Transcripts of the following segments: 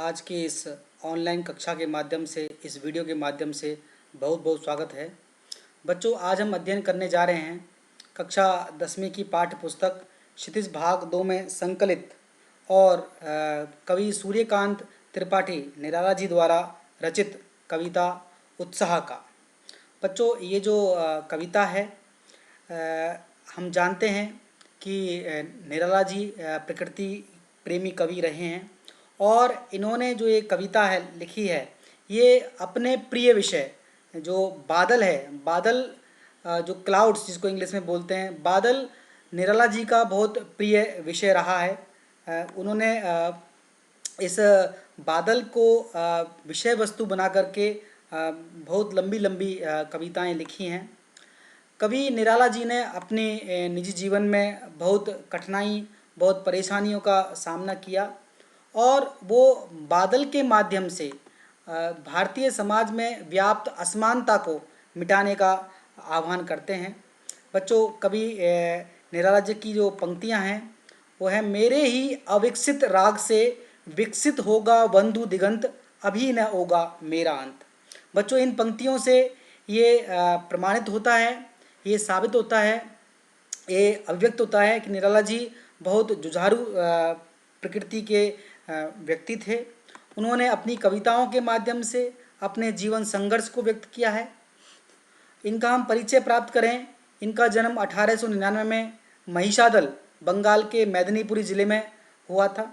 आज की इस ऑनलाइन कक्षा के माध्यम से, इस वीडियो के माध्यम से बहुत बहुत स्वागत है। बच्चों, आज हम अध्ययन करने जा रहे हैं कक्षा 10वीं की पाठ्य पुस्तक क्षितिज भाग 2 में संकलित और कवि सूर्यकांत त्रिपाठी निराला जी द्वारा रचित कविता उत्साह का। बच्चों, ये जो कविता है, हम जानते हैं कि निराला जी प्रकृति प्रेमी कवि रहे हैं और इन्होंने जो ये कविता है लिखी है, ये अपने प्रिय विषय जो बादल है, बादल जो क्लाउड्स जिसको इंग्लिश में बोलते हैं, बादल निराला जी का बहुत प्रिय विषय रहा है। उन्होंने इस बादल को विषय वस्तु बना करके बहुत लंबी लंबी कविताएं लिखी हैं। कवि निराला जी ने अपने निजी जीवन में बहुत कठिनाई, बहुत परेशानियों का सामना किया और वो बादल के माध्यम से भारतीय समाज में व्याप्त असमानता को मिटाने का आह्वान करते हैं। बच्चों, कवि निराला जी की जो पंक्तियां हैं वो है, मेरे ही अविकसित राग से विकसित होगा बंधु दिगंत, अभी न होगा मेरा अंत। बच्चों, इन पंक्तियों से ये प्रमाणित होता है, ये साबित होता है, ये अभिव्यक्त होता है कि निराला जी बहुत जुझारू प्रकृति के व्यक्ति थे। उन्होंने अपनी कविताओं के माध्यम से अपने जीवन संघर्ष को व्यक्त किया है। इनका हम परिचय प्राप्त करें, इनका जन्म 1899 में महिषादल, बंगाल के मैदिनीपुरी ज़िले में हुआ था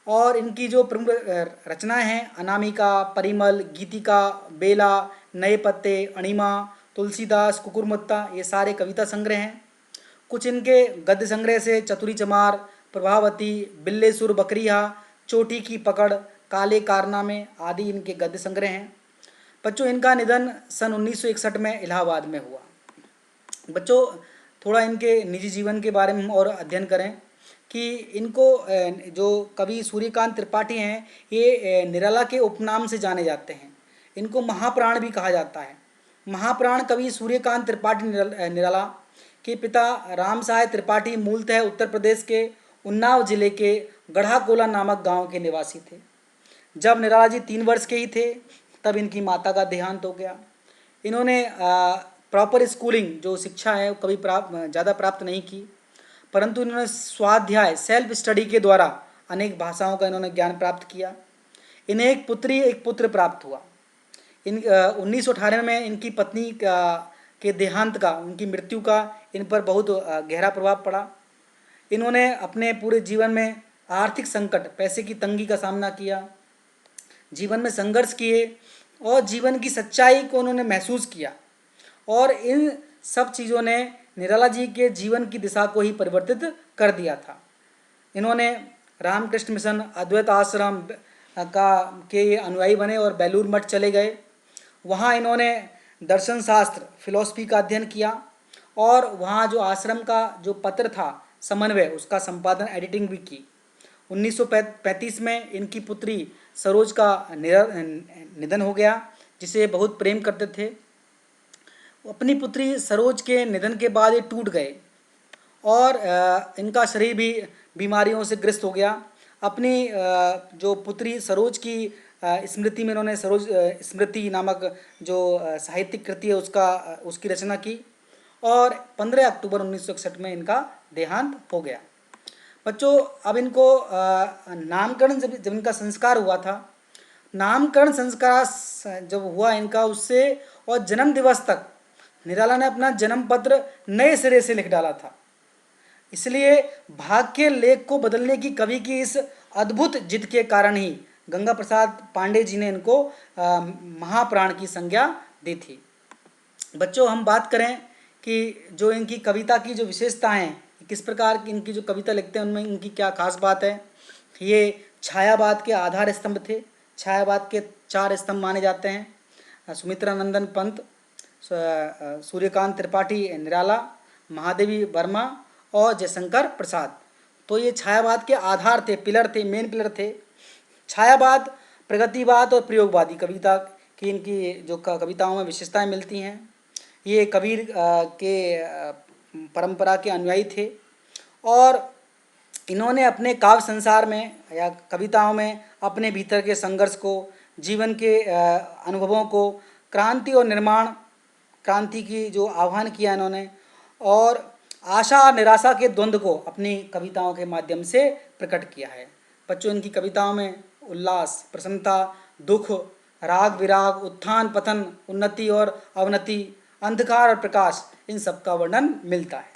और इनकी जो प्रमुख रचनाएं हैं, अनामिका, परिमल, गीतिका, बेला, नए पत्ते, अणिमा, तुलसीदास, कुकुरमुत्ता, ये सारे कविता संग्रह हैं। कुछ इनके गद्य संग्रह से चतुरी चमार, प्रभावती, बिल्ले सुर बकरिया, चोटी की पकड़, काले कारनामे आदि इनके गद्य संग्रह हैं। बच्चों, इनका निधन सन 1961 में इलाहाबाद में हुआ। बच्चों, थोड़ा इनके निजी जीवन के बारे में हम और अध्ययन करें कि इनको जो कवि सूर्यकांत त्रिपाठी हैं, ये निराला के उपनाम से जाने जाते हैं। इनको महाप्राण भी कहा जाता है। महाप्राण कवि सूर्यकांत त्रिपाठी निराला के पिता राम सहाय त्रिपाठी मूलतः उत्तर प्रदेश के उन्नाव जिले के गढ़ाकोला नामक गांव के निवासी थे। जब निराला जी 3 वर्ष के ही थे तब इनकी माता का देहांत हो गया। इन्होंने प्रॉपर स्कूलिंग जो शिक्षा है कभी ज़्यादा प्राप्त नहीं की, परंतु इन्होंने स्वाध्याय सेल्फ स्टडी के द्वारा अनेक भाषाओं का इन्होंने ज्ञान प्राप्त किया। इन्हें एक पुत्री एक पुत्र प्राप्त हुआ। 1918 में इनकी पत्नी के देहांत का, उनकी मृत्यु का इन पर बहुत गहरा प्रभाव पड़ा। इन्होंने अपने पूरे जीवन में आर्थिक संकट, पैसे की तंगी का सामना किया, जीवन में संघर्ष किए और जीवन की सच्चाई को उन्होंने महसूस किया और इन सब चीज़ों ने निराला जी के जीवन की दिशा को ही परिवर्तित कर दिया था। इन्होंने रामकृष्ण मिशन, अद्वैत आश्रम के अनुयायी बने और बेलूर मठ चले गए। वहाँ इन्होंने दर्शन शास्त्र, फिलॉसफी का अध्ययन किया और वहाँ जो आश्रम का जो पत्र था समन्वय, उसका संपादन, एडिटिंग भी की। 1935 में इनकी पुत्री सरोज का निधन हो गया, जिसे बहुत प्रेम करते थे। अपनी पुत्री सरोज के निधन के बाद ये टूट गए और इनका शरीर भी बीमारियों से ग्रस्त हो गया। अपनी जो पुत्री सरोज की स्मृति में इन्होंने सरोज स्मृति नामक जो साहित्यिक कृति है उसकी रचना की और 15 अक्टूबर 1961 में इनका देहांत हो गया। बच्चों, अब इनको नामकरण जब इनका संस्कार हुआ था, नामकरण संस्कार जब हुआ इनका, उससे और जन्म दिवस तक निराला ने अपना जन्म पत्र नए सिरे से लिख डाला था। इसलिए भाग्य के लेख को बदलने की कवि की इस अद्भुत जिद के कारण ही गंगा प्रसाद पांडे जी ने इनको महाप्राण की संज्ञा दी थी। बच्चों, हम बात करें कि जो इनकी कविता की जो विशेषताएं हैं, किस प्रकार की इनकी जो कविता लिखते हैं, उनमें इनकी क्या खास बात है। ये छायावाद के आधार स्तंभ थे। छायावाद के 4 स्तंभ माने जाते हैं: सुमित्रानंदन पंत, सूर्यकांत त्रिपाठी निराला, महादेवी वर्मा और जयशंकर प्रसाद। तो ये छायावाद के आधार थे, पिलर थे, मेन पिलर थे। छायावाद, प्रगतिवाद और प्रयोगवादी कविता की इनकी जो कविताओं में विशेषताएं मिलती हैं। ये कबीर के परंपरा के अनुयायी थे और इन्होंने अपने काव्य संसार में या कविताओं में अपने भीतर के संघर्ष को, जीवन के अनुभवों को, क्रांति और निर्माण, क्रांति की जो आह्वान किया इन्होंने, और आशा और निराशा के द्वंद्व को अपनी कविताओं के माध्यम से प्रकट किया है। बच्चों, इनकी कविताओं में उल्लास, प्रसन्नता, दुख, राग विराग, उत्थान पतन, उन्नति और अवनति, अंधकार और प्रकाश, इन सब का वर्णन मिलता है।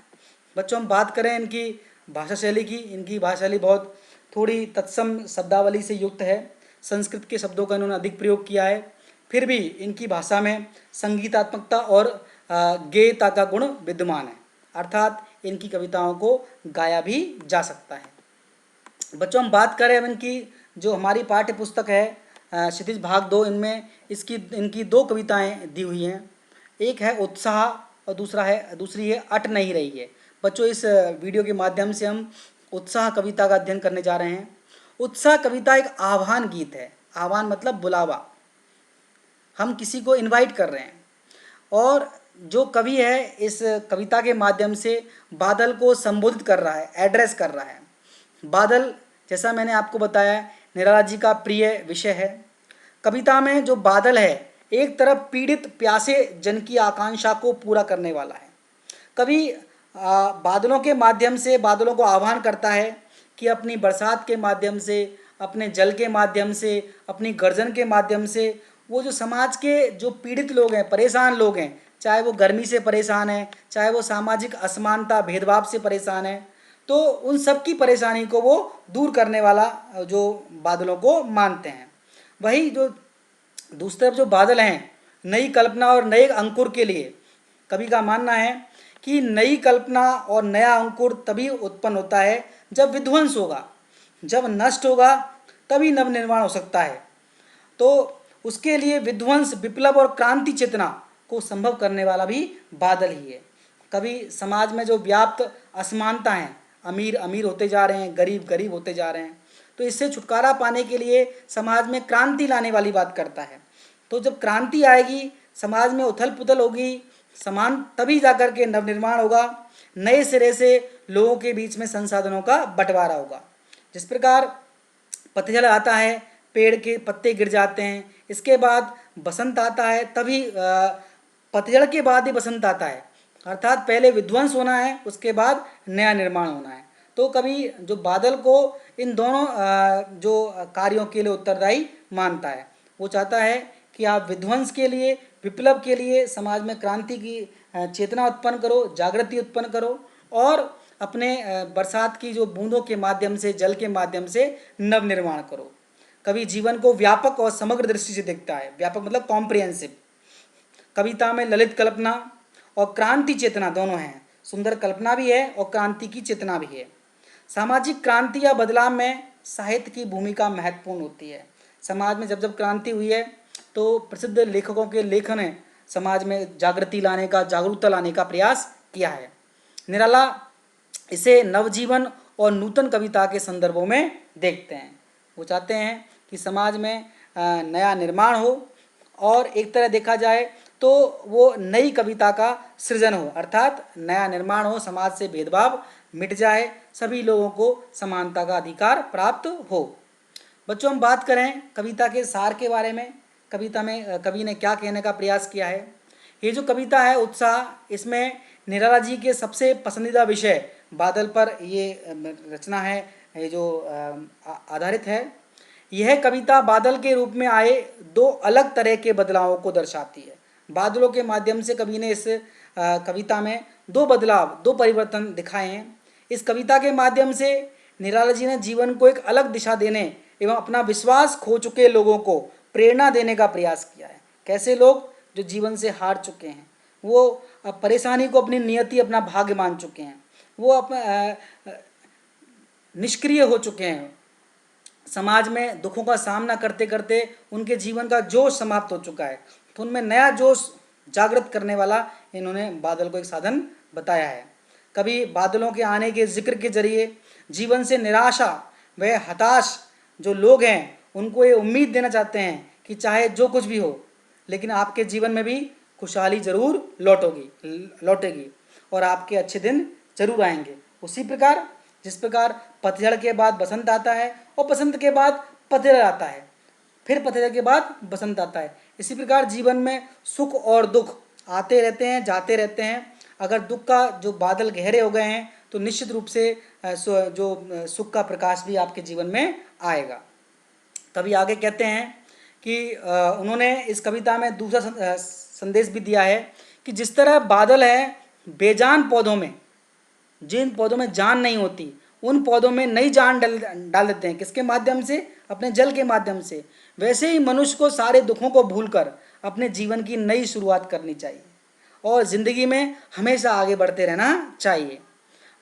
बच्चों, हम बात करें इनकी भाषा शैली की, इनकी भाषा शैली बहुत थोड़ी तत्सम शब्दावली से युक्त है। संस्कृत के शब्दों का इन्होंने अधिक प्रयोग किया है, फिर भी इनकी भाषा में संगीतात्मकता और गेयता का गुण विद्यमान है, अर्थात इनकी कविताओं को गाया भी जा सकता है। बच्चों, हम बात करें अब इनकी जो हमारी पाठ्य पुस्तक है क्षितिज भाग 2, इनमें इनकी दो कविताएं दी हुई हैं। एक है उत्साह और दूसरी है अट नहीं रही है। बच्चों, इस वीडियो के माध्यम से हम उत्साह कविता का अध्ययन करने जा रहे हैं। उत्साह कविता एक आह्वान गीत है। आह्वान मतलब बुलावा, हम किसी को इनवाइट कर रहे हैं, और जो कवि है इस कविता के माध्यम से बादल को संबोधित कर रहा है, एड्रेस कर रहा है। बादल, जैसा मैंने आपको बताया, निराला जी का प्रिय विषय है। कविता में जो बादल है, एक तरफ पीड़ित प्यासे जन की आकांक्षा को पूरा करने वाला है। कवि बादलों के माध्यम से बादलों को आह्वान करता है कि अपनी बरसात के माध्यम से, अपने जल के माध्यम से, अपनी गर्जन के माध्यम से वो जो समाज के जो पीड़ित लोग हैं, परेशान लोग हैं, चाहे वो गर्मी से परेशान है, चाहे वो सामाजिक असमानता भेदभाव से परेशान है, तो उन सब की परेशानी को वो दूर करने वाला जो बादलों को मानते हैं। वही जो दूसरी तरफ जो बादल हैं, नई कल्पना और नए अंकुर के लिए कवि का मानना है कि नई कल्पना और नया अंकुर तभी उत्पन्न होता है जब विध्वंस होगा, जब नष्ट होगा तभी नवनिर्माण हो सकता है। तो उसके लिए विध्वंस, विप्लव और क्रांति चेतना को संभव करने वाला भी बादल ही है। कभी समाज में जो व्याप्त असमानता है, अमीर अमीर होते जा रहे हैं, गरीब गरीब होते जा रहे हैं, तो इससे छुटकारा पाने के लिए समाज में क्रांति लाने वाली बात करता है। तो जब क्रांति आएगी, समाज में उथल पुथल होगी, समान, तभी जाकर के नवनिर्माण होगा, नए सिरे से लोगों के बीच में संसाधनों का बंटवारा होगा। जिस प्रकार पतझड़ आता है, पेड़ के पत्ते गिर जाते हैं, इसके बाद बसंत आता है, तभी पतझड़ के बाद ही बसंत आता है, अर्थात पहले विध्वंस होना है, उसके बाद नया निर्माण होना है। तो कभी जो बादल को इन दोनों जो कार्यों के लिए उत्तरदायी मानता है, वो चाहता है कि आप विध्वंस के लिए, विप्लव के लिए समाज में क्रांति की चेतना उत्पन्न करो, जागृति उत्पन्न करो, और अपने बरसात की जो बूंदों के माध्यम से, जल के माध्यम से नवनिर्माण करो। कवि जीवन को व्यापक और समग्र दृष्टि से देखता है। व्यापक मतलब कॉम्प्रिहेंसिव। कविता में ललित कल्पना और क्रांति चेतना दोनों हैं। सुंदर कल्पना भी है और क्रांति की चेतना भी है। सामाजिक क्रांति या बदलाव में साहित्य की भूमिका महत्वपूर्ण होती है। समाज में जब जब क्रांति हुई है, तो प्रसिद्ध लेखकों के लेखन ने समाज में जागृति लाने का, जागरूकता लाने का प्रयास किया है। निराला इसे नवजीवन और नूतन कविता के संदर्भों में देखते हैं। वो चाहते हैं कि समाज में नया निर्माण हो, और एक तरह देखा जाए तो वो नई कविता का सृजन हो, अर्थात नया निर्माण हो, समाज से भेदभाव मिट जाए, सभी लोगों को समानता का अधिकार प्राप्त हो। बच्चों, हम बात करें कविता के सार के बारे में। कविता में कवि ने क्या कहने का प्रयास किया है। ये जो कविता है उत्साह, इसमें निराला जी के सबसे पसंदीदा विषय बादल पर ये रचना है, ये जो आधारित है। यह कविता बादल के रूप में आए दो अलग तरह के बदलावों को दर्शाती है। बादलों के माध्यम से कवि ने इस कविता में दो बदलाव, दो परिवर्तन दिखाए हैं। इस कविता के माध्यम से निराला जी ने जीवन को एक अलग दिशा देने एवं अपना विश्वास खो चुके लोगों को प्रेरणा देने का प्रयास किया है। कैसे लोग जो जीवन से हार चुके हैं, वो परेशानी को अपनी नियति, अपना भाग्य मान चुके हैं, वो अपना निष्क्रिय हो चुके हैं, समाज में दुखों का सामना करते करते उनके जीवन का जोश समाप्त हो चुका है, तो उनमें नया जोश जागृत करने वाला इन्होंने बादल को एक साधन बताया है। कभी बादलों के आने के जिक्र के जरिए जीवन से निराशा व हताश जो लोग हैं उनको ये उम्मीद देना चाहते हैं कि चाहे जो कुछ भी हो, लेकिन आपके जीवन में भी खुशहाली जरूर लौटेगी और आपके अच्छे दिन जरूर आएंगे। उसी प्रकार जिस प्रकार पतझड़ के बाद बसंत आता है और बसंत के बाद पतझड़ आता है, फिर पतझड़ के बाद बसंत आता है। इसी प्रकार जीवन में सुख और दुख आते रहते हैं, जाते रहते हैं। अगर दुख का जो बादल गहरे हो गए हैं तो निश्चित रूप से जो सुख का प्रकाश भी आपके जीवन में आएगा। कवि आगे कहते हैं कि उन्होंने इस कविता में दूसरा संदेश भी दिया है कि जिस तरह बादल है बेजान पौधों में, जिन पौधों में जान नहीं होती उन पौधों में नई जान डाल देते हैं। किसके माध्यम से? अपने जल के माध्यम से। वैसे ही मनुष्य को सारे दुखों को भूलकर अपने जीवन की नई शुरुआत करनी चाहिए और ज़िंदगी में हमेशा आगे बढ़ते रहना चाहिए।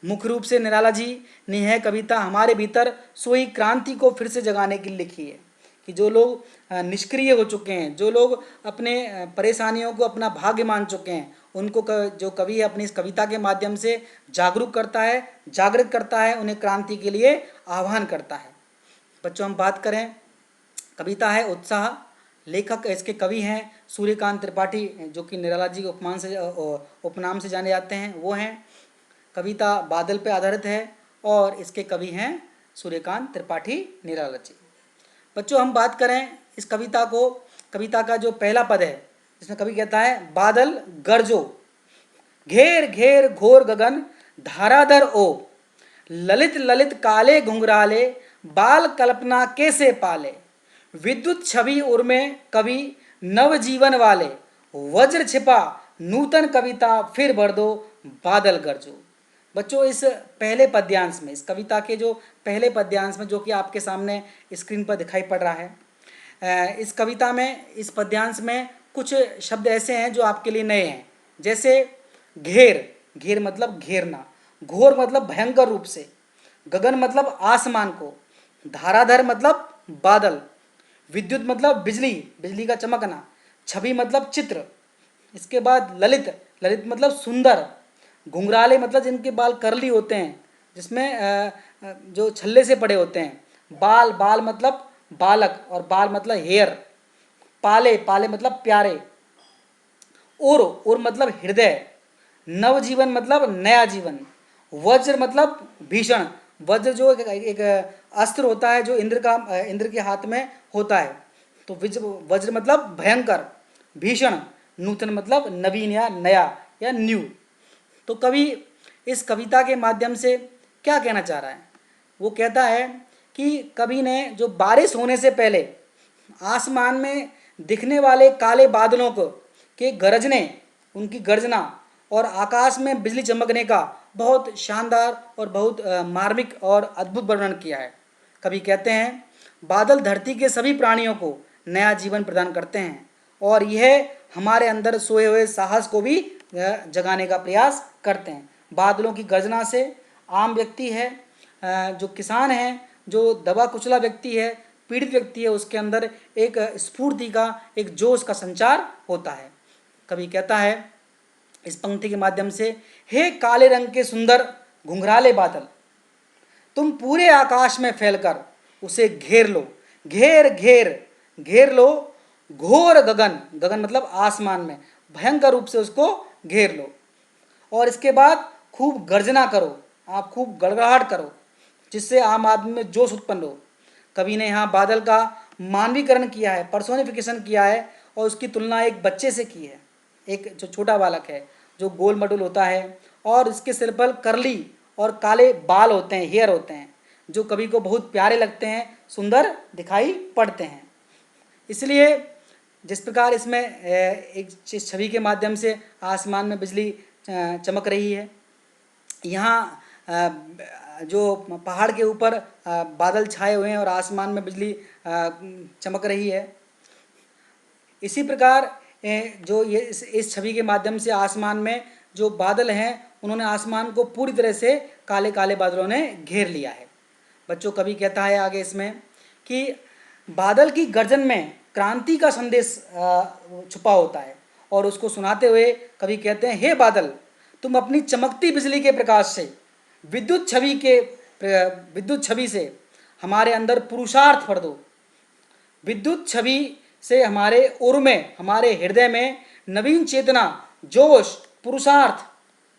मुख्य रूप से निराला जी ने यह कविता हमारे भीतर सोई क्रांति को फिर से जगाने के लिए लिखी है कि जो लोग निष्क्रिय हो चुके हैं, जो लोग अपने परेशानियों को अपना भाग्य मान चुके हैं, उनको जो कवि है अपनी इस कविता के माध्यम से जागरूक करता है, जागृत करता है, उन्हें क्रांति के लिए आह्वान करता है। बच्चों, हम बात करें, कविता है उत्साह। लेखक इसके कवि हैं सूर्यकांत त्रिपाठी, जो कि निराला जी के उपनाम से जाने जाते हैं, वो हैं। कविता बादल पे आधारित है और इसके कवि हैं सूर्यकांत त्रिपाठी निराला जी। बच्चों, हम बात करें इस कविता को, कविता का जो पहला पद है इसमें कवि कहता है बादल गरजो, घेर घेर घोर गगन धाराधर ओ, ललित ललित काले घुंघराले बाल कल्पना कैसे पाले, विद्युत छवि उर्मे कवि नव जीवन वाले, वज्र छिपा नूतन कविता फिर भर दो बादल गरजो। बच्चों, इस पहले पद्यांश में, इस कविता के जो पहले पद्यांश में, जो कि आपके सामने स्क्रीन पर दिखाई पड़ रहा है, इस कविता में, इस पद्यांश में कुछ शब्द ऐसे हैं जो आपके लिए नए हैं। जैसे घेर, घेर मतलब घेरना, घोर मतलब भयंकर रूप से, गगन मतलब आसमान को, धाराधर मतलब बादल, विद्युत मतलब बिजली, बिजली का चमकना, छवि मतलब चित्र, इसके बाद ललित, ललित मतलब सुंदर, घुंघराले मतलब जिनके बाल करली होते हैं, जिसमें जो छल्ले से पड़े होते हैं, बाल, बाल मतलब बालक और बाल मतलब हेयर, पाले, पाले मतलब प्यारे, और मतलब हृदय, नवजीवन मतलब नया जीवन, वज्र मतलब भीषण, वज्र जो एक अस्त्र होता है जो इंद्र के हाथ में होता है, तो वज्र मतलब भयंकर, भीषण, नूतन मतलब नवीन या नया या न्यू। तो कवि इस कविता के माध्यम से क्या कहना चाह रहा है? वो कहता है कि कवि ने जो बारिश होने से पहले आसमान में दिखने वाले काले बादलों को के गरजने, उनकी गर्जना और आकाश में बिजली चमकने का बहुत शानदार और बहुत मार्मिक और अद्भुत वर्णन किया है। कवि कहते हैं बादल धरती के सभी प्राणियों को नया जीवन प्रदान करते हैं और यह हमारे अंदर सोए हुए साहस को भी जगाने का प्रयास करते हैं। बादलों की गर्जना से आम व्यक्ति है, जो किसान है, जो दबा कुचला व्यक्ति है, पीड़ित व्यक्ति है, उसके अंदर एक स्फूर्ति का, एक जोश का संचार होता है। कवि कहता है इस पंक्ति के माध्यम से, हे काले रंग के सुंदर घुंघराले बादल, तुम पूरे आकाश में फैलकर उसे घेर लो, घेर घेर घेर लो घोर गगन, गगन मतलब आसमान में, भयंकर रूप से उसको घेर लो और इसके बाद खूब गर्जना करो, आप खूब गड़गड़ाहट करो, जिससे आम आदमी में जोश उत्पन्न हो। कवि ने यहाँ बादल का मानवीकरण किया है, पर्सोनिफिकेशन किया है और उसकी तुलना एक बच्चे से की है। एक जो छोटा बालक है, जो गोल मटोल होता है और इसके सिर पर करली और काले बाल होते हैं, हेयर होते हैं, जो कवि को बहुत प्यारे लगते हैं, सुंदर दिखाई पड़ते हैं। इसलिए जिस प्रकार इसमें एक छवि के माध्यम से आसमान में बिजली चमक रही है, यहाँ जो पहाड़ के ऊपर बादल छाए हुए हैं और आसमान में बिजली चमक रही है, इसी प्रकार जो ये इस छवि के माध्यम से आसमान में जो बादल हैं उन्होंने आसमान को पूरी तरह से काले काले बादलों ने घेर लिया है। बच्चों, कवि कहता है आगे इसमें कि बादल की गर्जन में क्रांति का संदेश छुपा होता है और उसको सुनाते हुए कवि कहते हैं, हे बादल, तुम अपनी चमकती बिजली के प्रकाश से विद्युत छवि से हमारे अंदर पुरुषार्थ भर दो, विद्युत छवि से हमारे उर में, हमारे हृदय में नवीन चेतना, जोश, पुरुषार्थ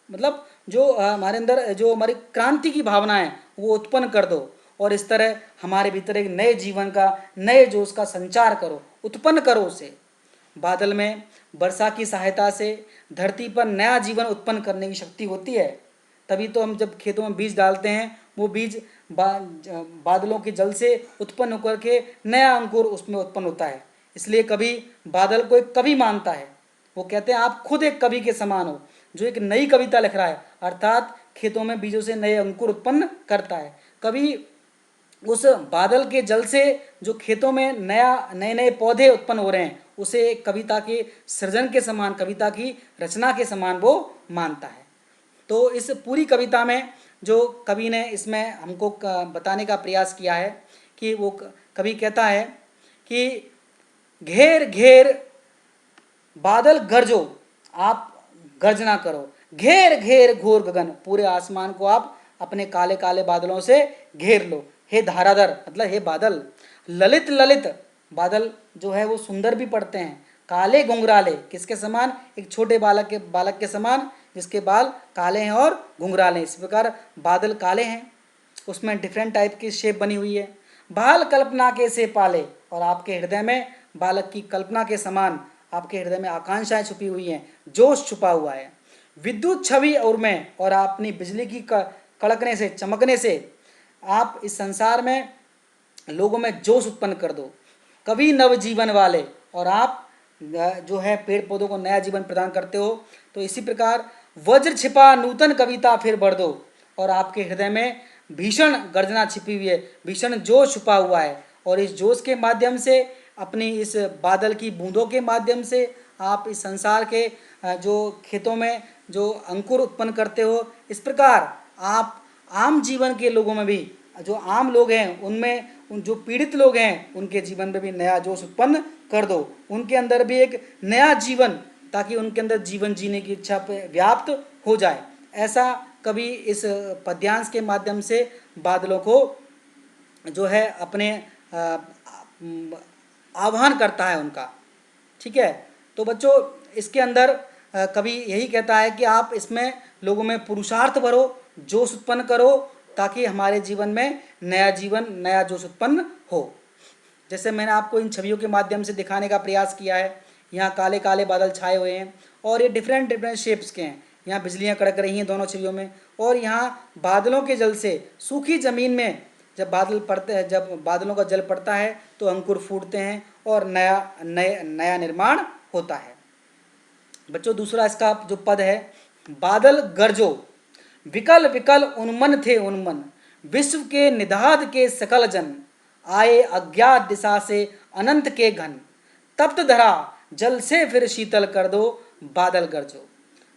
मतलब जो हमारे अंदर जो हमारी क्रांति की भावना है वो उत्पन्न कर दो, और इस तरह हमारे भीतर एक नए जीवन का, नए जोश का संचार करो, उत्पन्न करो उसे। बादल में वर्षा की सहायता से धरती पर नया जीवन उत्पन्न करने की शक्ति होती है। तभी तो हम जब खेतों में बीज डालते हैं, वो बीज बादलों के जल से उत्पन्न होकर के नया अंकुर उसमें उत्पन्न होता है। इसलिए कभी बादल को एक कवि मानता है। वो कहते हैं आप खुद एक कवि के समान हो, जो एक नई कविता लिख रहा है, अर्थात खेतों में बीजों से नए अंकुर उत्पन्न करता है। कभी उस बादल के जल से जो खेतों में नए नए पौधे उत्पन्न हो रहे हैं, उसे एक कविता के सृजन के समान, कविता की रचना के समान वो मानता है। तो इस पूरी कविता में जो कवि ने इसमें हमको बताने का प्रयास किया है कि वो कवि कहता है कि घेर घेर बादल गरजो, आप गर्जना करो, घेर घेर घोर गगन, पूरे आसमान को आप अपने काले काले बादलों से घेर लो। हे धाराधर मतलब हे बादल, ललित ललित, बादल जो है वो सुंदर भी पड़ते हैं, काले घुंघराले, किसके समान, एक छोटे बालक के समान जिसके बाल काले हैं और घुंघराले। इस प्रकार बादल काले हैं, उसमें डिफरेंट टाइप की शेप बनी हुई है। बाल कल्पना के से पाले, और आपके हृदय में बालक की कल्पना के समान आपके हृदय में आकांक्षाएं छुपी हुई हैं, जोश छुपा हुआ है। विद्युत छवि और मैं, और आप अपनी बिजली की कड़कने से, चमकने से आप इस संसार में लोगों में जोश उत्पन्न कर दो। कभी नवजीवन वाले, और आप जो है पेड़ पौधों को नया जीवन प्रदान करते हो। तो इसी प्रकार वज्र छिपा नूतन कविता फिर बढ़ दो, और आपके हृदय में भीषण गर्जना छिपी हुई है, भीषण जोश छुपा हुआ है, और इस जोश के माध्यम से, अपनी इस बादल की बूंदों के माध्यम से आप इस संसार के जो खेतों में जो अंकुर उत्पन्न करते हो, इस प्रकार आप आम जीवन के लोगों में भी, जो आम लोग हैं उनमें, उन जो पीड़ित लोग हैं उनके जीवन में भी नया जोश उत्पन्न कर दो, उनके अंदर भी एक नया जीवन, ताकि उनके अंदर जीवन जीने की इच्छा व्याप्त हो जाए। ऐसा कभी इस पद्यांश के माध्यम से बादलों को जो है अपने आह्वान करता है उनका। ठीक है, तो बच्चों इसके अंदर कवि यही कहता है कि आप इसमें लोगों में पुरुषार्थ भरो, जोश उत्पन्न करो, ताकि हमारे जीवन में नया जीवन, नया जोश उत्पन्न हो। जैसे मैंने आपको इन छवियों के माध्यम से दिखाने का प्रयास किया है, यहाँ काले काले बादल छाए हुए हैं और ये डिफरेंट डिफरेंट शेप्स के हैं। यहाँ बिजलियाँ कड़क रही हैं दोनों छवियों में, और यहाँ बादलों के जल से सूखी ज़मीन में जब बादल पड़ते हैं, जब बादलों का जल पड़ता है तो अंकुर फूटते हैं और नया निर्माण होता है। बच्चों दूसरा इसका जो पद है, बादल गरजो, विकल विकल उन्मन थे उन्मन, विश्व के निधाद के सकल जन, आए अज्ञात दिशा से अनंत के घन, तप्त धरा जल से फिर शीतल कर दो, बादल गरजो।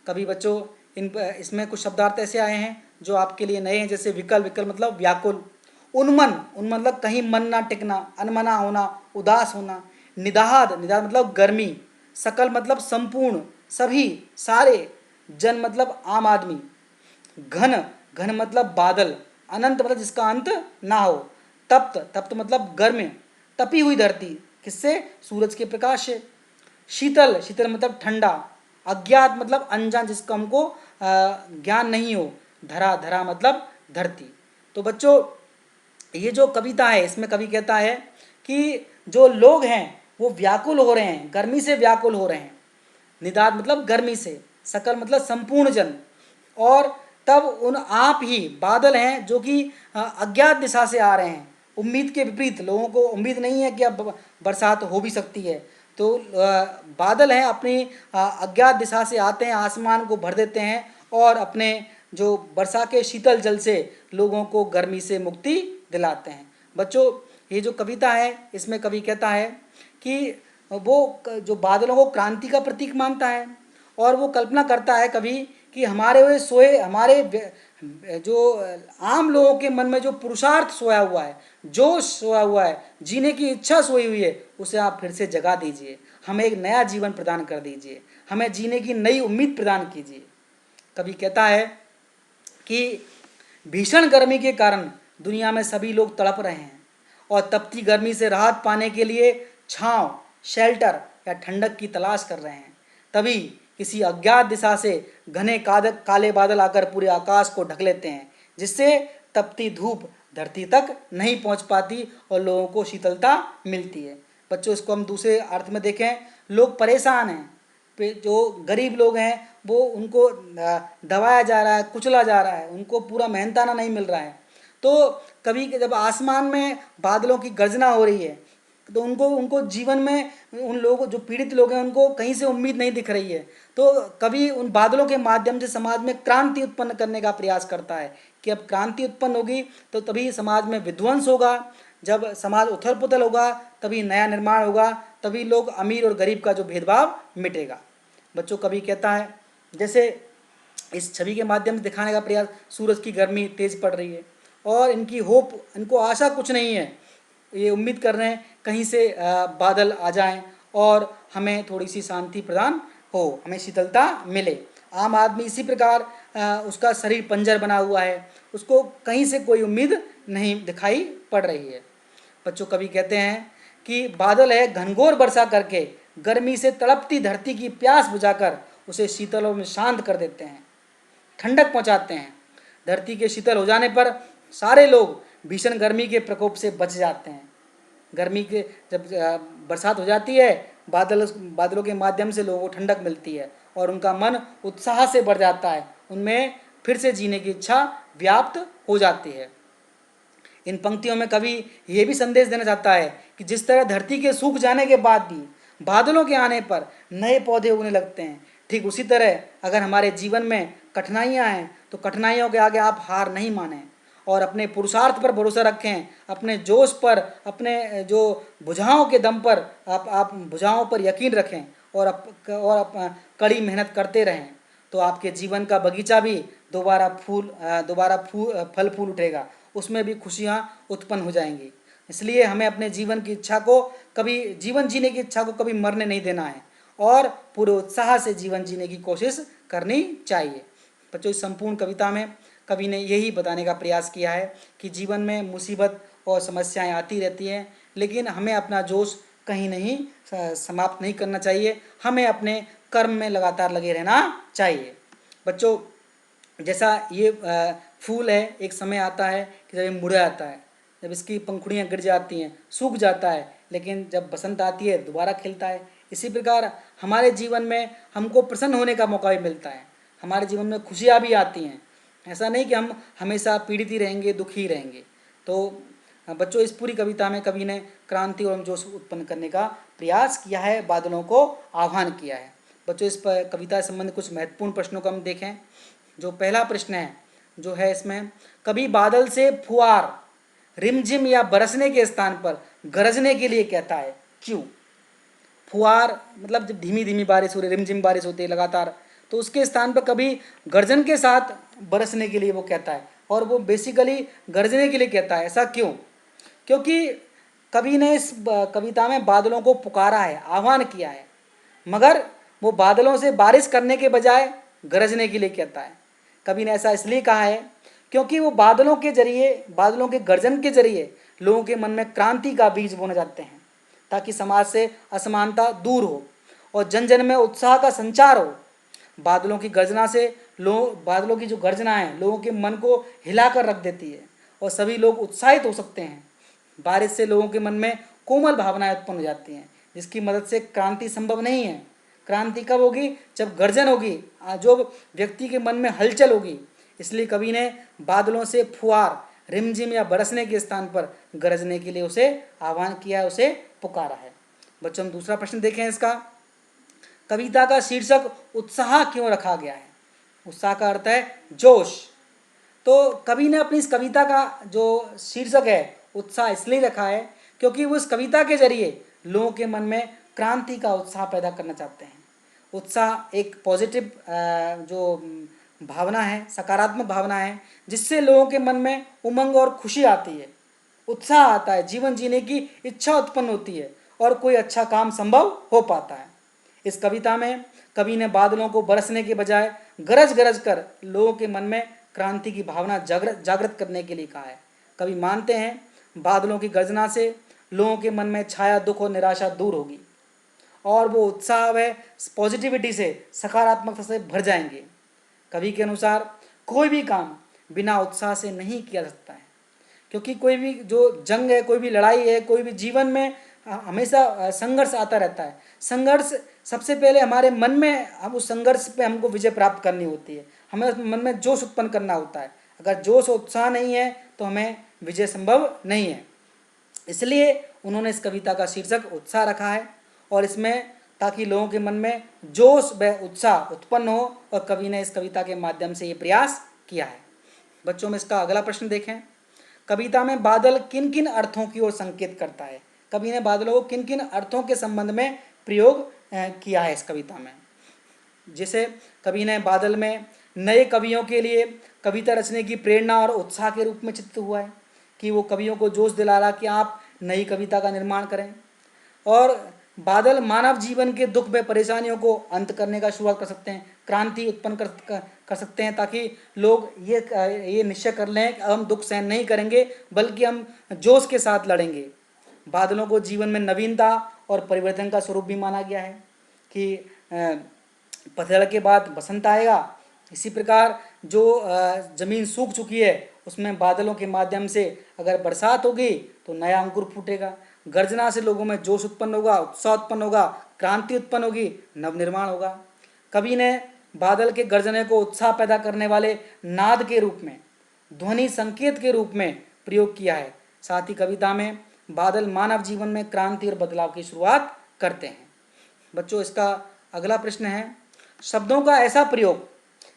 कभी बच्चों इसमें कुछ शब्दार्थ ऐसे आए हैं जो आपके लिए नए हैं। जैसे विकल, विकल मतलब व्याकुल, उन्मन, उन्मन मतलब कहीं मन ना टिकना, अनमना होना, उदास होना, निदाहाद, निदाहाद मतलब गर्मी, सकल मतलब संपूर्ण, सभी, सारे, जन मतलब आम आदमी, घन, घन मतलब बादल, अनंत मतलब जिसका अंत ना हो, तप्त, तप्त मतलब गर्म, तपी हुई धरती, किससे, सूरज के प्रकाश से, शीतल, शीतल मतलब ठंडा, अज्ञात मतलब अनजान जिसका हमको ज्ञान नहीं हो, धरा, धरा मतलब धरती। तो बच्चों ये जो कविता है इसमें कवि कहता है कि जो लोग हैं वो व्याकुल हो रहे हैं, गर्मी से व्याकुल हो रहे हैं, निदाद मतलब गर्मी से, सकल मतलब संपूर्ण जन, और तब उन आप ही बादल हैं जो कि अज्ञात दिशा से आ रहे हैं, उम्मीद के विपरीत, लोगों को उम्मीद नहीं है कि अब बरसात हो भी सकती है, तो बादल हैं अपनी अज्ञात दिशा से आते हैं, आसमान को भर देते हैं और अपने जो वर्षा के शीतल जल से लोगों को गर्मी से मुक्ति दिलाते हैं। बच्चों ये जो कविता है इसमें कवि कहता है कि वो जो बादलों को क्रांति का प्रतीक मानता है, और वो कल्पना करता है कभी कि हमारे हुए सोए, हमारे जो आम लोगों के मन में जो पुरुषार्थ सोया हुआ है, जोश सोया हुआ है, जीने की इच्छा सोई हुई है, उसे आप फिर से जगा दीजिए, हमें एक नया जीवन प्रदान कर दीजिए, हमें जीने की नई उम्मीद प्रदान कीजिए। कभी कहता है कि भीषण गर्मी के कारण दुनिया में सभी लोग तड़प रहे हैं और तपती गर्मी से राहत पाने के लिए छांव, शेल्टर या ठंडक की तलाश कर रहे हैं। तभी किसी अज्ञात दिशा से घने काले बादल आकर पूरे आकाश को ढक लेते हैं, जिससे तपती धूप धरती तक नहीं पहुंच पाती और लोगों को शीतलता मिलती है। बच्चों, इसको हम दूसरे अर्थ में देखें, लोग परेशान हैं, जो गरीब लोग हैं वो उनको दबाया जा रहा है, कुचला जा रहा है, उनको पूरा मेहनताना नहीं मिल रहा है। तो कभी जब आसमान में बादलों की गर्जना हो रही है तो उनको उनको जीवन में उन लोगों जो पीड़ित लोग हैं उनको कहीं से उम्मीद नहीं दिख रही है। तो कभी उन बादलों के माध्यम से समाज में क्रांति उत्पन्न करने का प्रयास करता है कि अब क्रांति उत्पन्न होगी तो तभी समाज में विध्वंस होगा, जब समाज उथल पुथल होगा तभी नया निर्माण होगा, तभी लोग अमीर और गरीब का जो भेदभाव मिटेगा। बच्चों, कभी कहता है, जैसे इस छवि के माध्यम से दिखाने का प्रयास, सूरज की गर्मी तेज पड़ रही है और इनको आशा कुछ नहीं है, ये उम्मीद कर रहे हैं कहीं से बादल आ जाएं और हमें थोड़ी सी शांति प्रदान हो, हमें शीतलता मिले। आम आदमी इसी प्रकार उसका शरीर पंजर बना हुआ है, उसको कहीं से कोई उम्मीद नहीं दिखाई पड़ रही है। बच्चों, कवि कहते हैं कि बादल है घनघोर वर्षा करके गर्मी से तड़पती धरती की प्यास बुझाकर उसे शीतलों में शांत कर देते हैं, ठंडक पहुंचाते हैं। धरती के शीतल हो जाने पर सारे लोग भीषण गर्मी के प्रकोप से बच जाते हैं। गर्मी के जब बरसात हो जाती है, बादलों के माध्यम से लोगों को ठंडक मिलती है और उनका मन उत्साह से बढ़ जाता है, उनमें फिर से जीने की इच्छा व्याप्त हो जाती है। इन पंक्तियों में कवि ये भी संदेश देना चाहता है कि जिस तरह धरती के सूख जाने के बाद भी बादलों के आने पर नए पौधे उगने लगते हैं, ठीक उसी तरह अगर हमारे जीवन में कठिनाइयाँ हैं तो कठिनाइयों के आगे आप हार नहीं मानें और अपने पुरुषार्थ पर भरोसा रखें, अपने जोश पर, अपने जो भुजाओं के दम पर आप भुजाओं पर यकीन रखें और कड़ी मेहनत करते रहें, तो आपके जीवन का बगीचा भी दोबारा फल फूल उठेगा, उसमें भी खुशियाँ उत्पन्न हो जाएंगी। इसलिए हमें अपने जीवन की इच्छा को जीवन जीने की इच्छा को कभी मरने नहीं देना है और पूरे उत्साह से जीवन जीने की कोशिश करनी चाहिए। बच्चों, इस संपूर्ण कविता में कवि ने यही बताने का प्रयास किया है कि जीवन में मुसीबत और समस्याएं आती रहती हैं, लेकिन हमें अपना जोश कहीं नहीं समाप्त नहीं करना चाहिए, हमें अपने कर्म में लगातार लगे रहना चाहिए। बच्चों, जैसा ये फूल है, एक समय आता है कि जब ये मुड़ आता है, जब इसकी पंखुड़ियाँ गिर जाती हैं, सूख जाता है, लेकिन जब बसंत आती है दोबारा खिलता है। इसी प्रकार हमारे जीवन में हमको प्रसन्न होने का मौका भी मिलता है, हमारे जीवन में खुशियाँ भी आती हैं। ऐसा नहीं कि हम हमेशा पीड़ित ही रहेंगे, दुखी ही रहेंगे। तो बच्चों, इस पूरी कविता में कवि ने क्रांति और जोश उत्पन्न करने का प्रयास किया है, बादलों को आह्वान किया है। बच्चों, इस पर कविता से संबंधित कुछ महत्वपूर्ण प्रश्नों को हम देखें। जो पहला प्रश्न है जो है इसमें, कभी बादल से फुहार रिमझिम या बरसने के स्थान पर गरजने के लिए कहता है, क्यों? फुहार मतलब जब धीमी धीमी बारिश हो रही, रिमझिम बारिश होती है लगातार, तो उसके स्थान पर कभी गर्जन के साथ बरसने के लिए वो कहता है, और वो बेसिकली गरजने के लिए कहता है। ऐसा क्यों? क्योंकि कवि ने इस कविता में बादलों को पुकारा है, आह्वान किया है, मगर वो बादलों से बारिश करने के बजाय गरजने के लिए कहता है। कवि ने ऐसा इसलिए कहा है क्योंकि वो बादलों के जरिए, बादलों के गर्जन के जरिए लोगों के मन में क्रांति का बीज बोने जाते हैं, ताकि समाज से असमानता दूर हो और जन जन में उत्साह का संचार हो। बादलों की गर्जना से बादलों की जो गर्जना है लोगों के मन को हिलाकर रख देती है और सभी लोग उत्साहित हो सकते हैं। बारिश से लोगों के मन में कोमल भावनाएं उत्पन्न हो जाती हैं, जिसकी मदद से क्रांति संभव नहीं है। क्रांति कब होगी? जब गर्जन होगी, जो व्यक्ति के मन में हलचल होगी। इसलिए कवि ने बादलों से फुहार, रिमझिम या बरसने के स्थान पर गरजने के लिए उसे आह्वान किया है, उसे पुकारा है। बच्चों, हम दूसरा प्रश्न देखें इसका। कविता का शीर्षक उत्साह क्यों रखा गया है? उत्साह का अर्थ है जोश। तो कवि ने अपनी इस कविता का जो शीर्षक है उत्साह इसलिए रखा है क्योंकि वो इस कविता के जरिए लोगों के मन में क्रांति का उत्साह पैदा करना चाहते हैं। उत्साह एक पॉजिटिव जो भावना है, सकारात्मक भावना है, जिससे लोगों के मन में उमंग और खुशी आती है, उत्साह आता है, जीवन जीने की इच्छा उत्पन्न होती है और कोई अच्छा काम संभव हो पाता है। इस कविता में कवि ने बादलों को बरसने के बजाय गरज गरज कर लोगों के मन में क्रांति की भावना जागृत करने के लिए कहा है। कवि मानते हैं बादलों की गर्जना से लोगों के मन में छाया दुख और निराशा दूर होगी और वो उत्साह व पॉजिटिविटी से, सकारात्मकता से भर जाएंगे। कवि के अनुसार कोई भी काम बिना उत्साह से नहीं किया जा सकता है, क्योंकि कोई भी जो जंग है, कोई भी लड़ाई है, कोई भी जीवन में हमेशा संघर्ष आता रहता है। संघर्ष सबसे पहले हमारे मन में, हम उस संघर्ष पे हमको विजय प्राप्त करनी होती है, हमें उस मन में जोश उत्पन्न करना होता है। अगर जोश और उत्साह नहीं है तो हमें विजय संभव नहीं है। इसलिए उन्होंने इस कविता का शीर्षक उत्साह रखा है, और इसमें ताकि लोगों के मन में जोश व उत्साह उत्पन्न हो, और कवि ने इस कविता के माध्यम से ये प्रयास किया है। बच्चों में इसका अगला प्रश्न देखें। कविता में बादल किन किन अर्थों की ओर संकेत करता है? कवि ने बादलों को किन किन अर्थों के संबंध में प्रयोग किया है इस कविता में? जैसे कवि ने बादल में नए कवियों के लिए कविता रचने की प्रेरणा और उत्साह के रूप में चित्रित हुआ है, कि वो कवियों को जोश दिला रहा कि आप नई कविता का निर्माण करें। और बादल मानव जीवन के दुख व परेशानियों को अंत करने का शुरुआत कर सकते हैं, क्रांति उत्पन्न कर सकते हैं, ताकि लोग ये निश्चय कर लें कि हम दुख सहन नहीं करेंगे, बल्कि हम जोश के साथ लड़ेंगे। बादलों को जीवन में नवीनता और परिवर्तन का स्वरूप भी माना गया है, कि पतझड़ के बाद बसंत आएगा। इसी प्रकार जो जमीन सूख चुकी है उसमें बादलों के माध्यम से अगर बरसात होगी तो नया अंकुर फूटेगा। गर्जना से लोगों में जोश उत्पन्न होगा, उत्साह उत्पन्न होगा, क्रांति उत्पन्न होगी, नवनिर्माण होगा। कवि ने बादल के गर्जने को उत्साह पैदा करने वाले नाद के रूप में, ध्वनि संकेत के रूप में प्रयोग किया है। साथ ही कविता में बादल मानव जीवन में क्रांति और बदलाव की शुरुआत करते हैं। बच्चों, इसका अगला प्रश्न है, शब्दों का ऐसा प्रयोग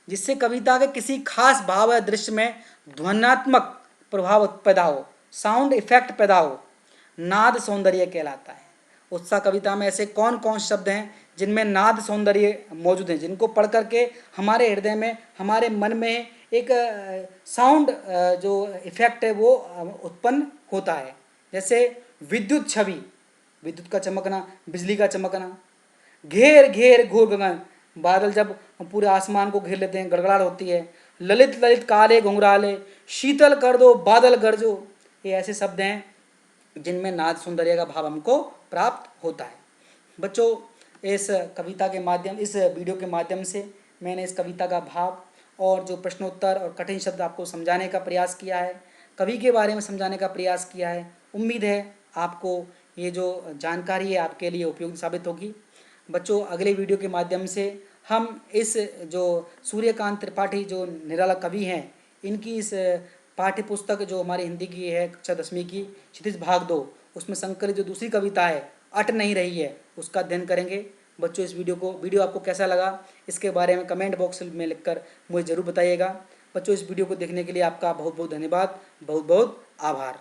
जिससे कविता के किसी खास भाव या दृश्य में ध्वन्यात्मक प्रभाव पैदा हो, साउंड इफेक्ट पैदा हो, नाद सौंदर्य कहलाता है। उत्साह कविता में ऐसे कौन कौन शब्द हैं जिनमें नाद सौंदर्य मौजूद हैं, जिनको पढ़ करके हमारे हृदय में, हमारे मन में एक साउंड जो इफेक्ट है वो उत्पन्न होता है। जैसे विद्युत छवि, विद्युत का चमकना, बिजली का चमकना। घेर घेर घोर गगन, बादल जब पूरे आसमान को घेर लेते हैं, गड़गड़ाहट होती है। ललित ललित काले घुंघराले, शीतल कर दो बादल गरजो। ये ऐसे शब्द हैं जिनमें नाद सौंदर्य का भाव हमको प्राप्त होता है। बच्चों, इस कविता के माध्यम, इस वीडियो के माध्यम से मैंने इस कविता का भाव और जो प्रश्नोत्तर और कठिन शब्द आपको समझाने का प्रयास किया है, कवि के बारे में समझाने का प्रयास किया है। उम्मीद है आपको ये जो जानकारी है आपके लिए उपयोगी साबित होगी। बच्चों, अगले वीडियो के माध्यम से हम इस जो सूर्यकांत त्रिपाठी जो निराला कवि हैं, इनकी इस पाठ्य पुस्तक जो हमारी हिंदी की है कक्षा 10वीं की, क्षितिज भाग 2, उसमें संकलित जो दूसरी कविता है अट नहीं रही है, उसका अध्ययन करेंगे। बच्चों, इस वीडियो आपको कैसा लगा इसके बारे में कमेंट बॉक्स में लिखकर मुझे ज़रूर बताइएगा। बच्चों, इस वीडियो को देखने के लिए आपका बहुत बहुत धन्यवाद, बहुत बहुत आभार।